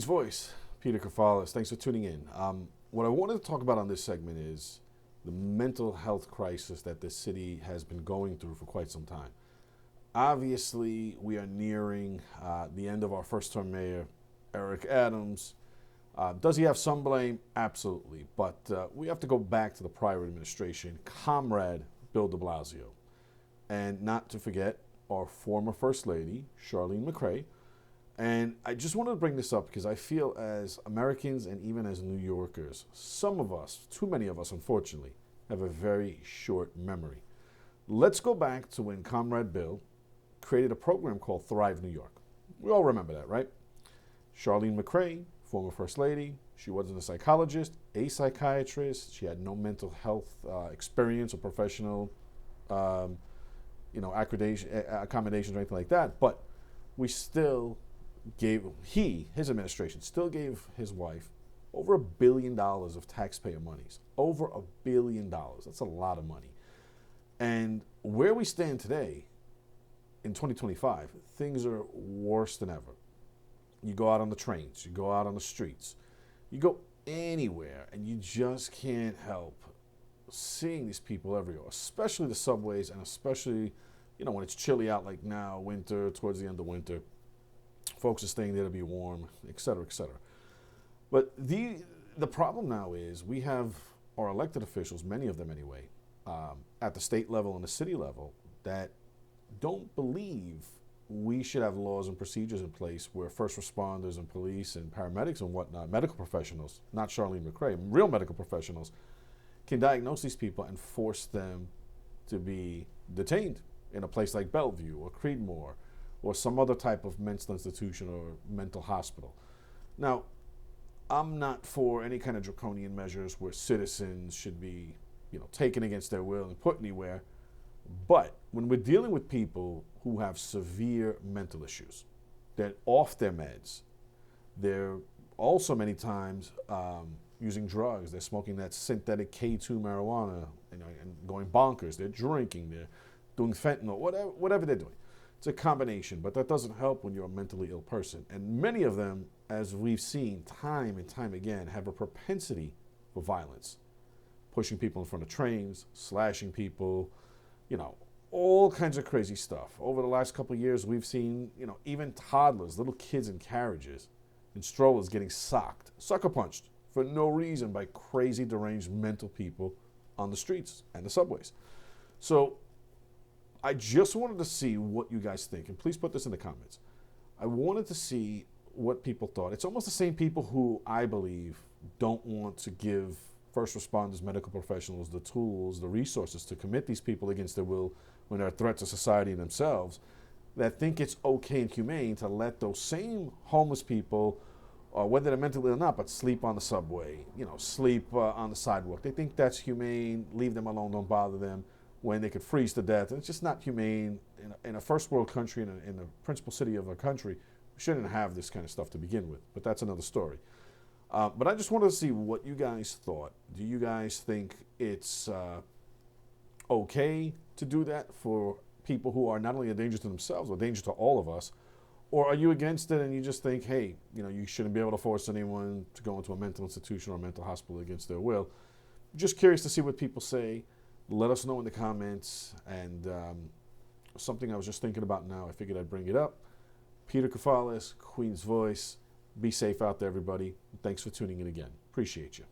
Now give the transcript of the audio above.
Voice, Peter Kefalas. Thanks for tuning in. What I wanted to talk about on this segment is the mental health crisis that this city has been going through for quite some time. Obviously, we are nearing the end of our first-term mayor, Eric Adams. Does he have some blame? Absolutely. But we have to go back to the prior administration, Comrade Bill de Blasio. And not to forget our former First Lady, Charlene McCray. And I just wanted to bring this up because I feel as Americans and even as New Yorkers, some of us, too many of us unfortunately, have a very short memory. Let's go back to when Comrade Bill created a program called Thrive New York. We all remember that, right? Charlene McCray, former First Lady, she wasn't a psychologist, a psychiatrist. She had no mental health experience or professional accommodations or anything like that. But we still his administration still gave his wife over $1 billion of taxpayer monies. Over $1 billion. That's a lot of money. And where we stand today, in 2025, things are worse than ever. You go out on the trains, you go out on the streets, you go anywhere, and you just can't help seeing these people everywhere, especially the subways, and especially, when it's chilly out like now, winter, towards the end of winter. Folks are staying there to be warm, et cetera, et cetera. But the problem now is we have our elected officials, many of them anyway, at the state level and the city level, that don't believe we should have laws and procedures in place where first responders and police and paramedics and whatnot, medical professionals, not Charlene McCray, real medical professionals, can diagnose these people and force them to be detained in a place like Bellevue or Creedmoor or some other type of mental institution or mental hospital. Now, I'm not for any kind of draconian measures where citizens should be, taken against their will and put anywhere. But when we're dealing with people who have severe mental issues, they're off their meds, they're also many times using drugs, they're smoking that synthetic K2 marijuana, and going bonkers, they're drinking, they're doing fentanyl, whatever they're doing. It's a combination, but that doesn't help when you're a mentally ill person. And many of them, as we've seen time and time again, have a propensity for violence. Pushing people in front of trains, slashing people, all kinds of crazy stuff. Over the last couple of years, we've seen, even toddlers, little kids in carriages, in strollers getting sucker punched for no reason by crazy, deranged mental people on the streets and the subways. So I just wanted to see what you guys think, and please put this in the comments. I wanted to see what people thought. It's almost the same people who I believe don't want to give first responders, medical professionals, the tools, the resources to commit these people against their will when they're a threat to society and themselves, that think it's okay and humane to let those same homeless people, whether they're mentally ill or not, but sleep on the subway, sleep on the sidewalk. They think that's humane, leave them alone, don't bother them, when they could freeze to death. And it's just not humane. In a first world country, in the principal city of our country, we shouldn't have this kind of stuff to begin with, but that's another story. But I just wanted to see what you guys thought. Do you guys think it's okay to do that for people who are not only a danger to themselves, but a danger to all of us? Or are you against it and you just think, hey, you shouldn't be able to force anyone to go into a mental institution or a mental hospital against their will? Just curious to see what people say. Let us know in the comments. And something I was just thinking about now, I figured I'd bring it up. Peter Kefalas, Queen's Voice. Be safe out there, everybody. Thanks for tuning in again. Appreciate you.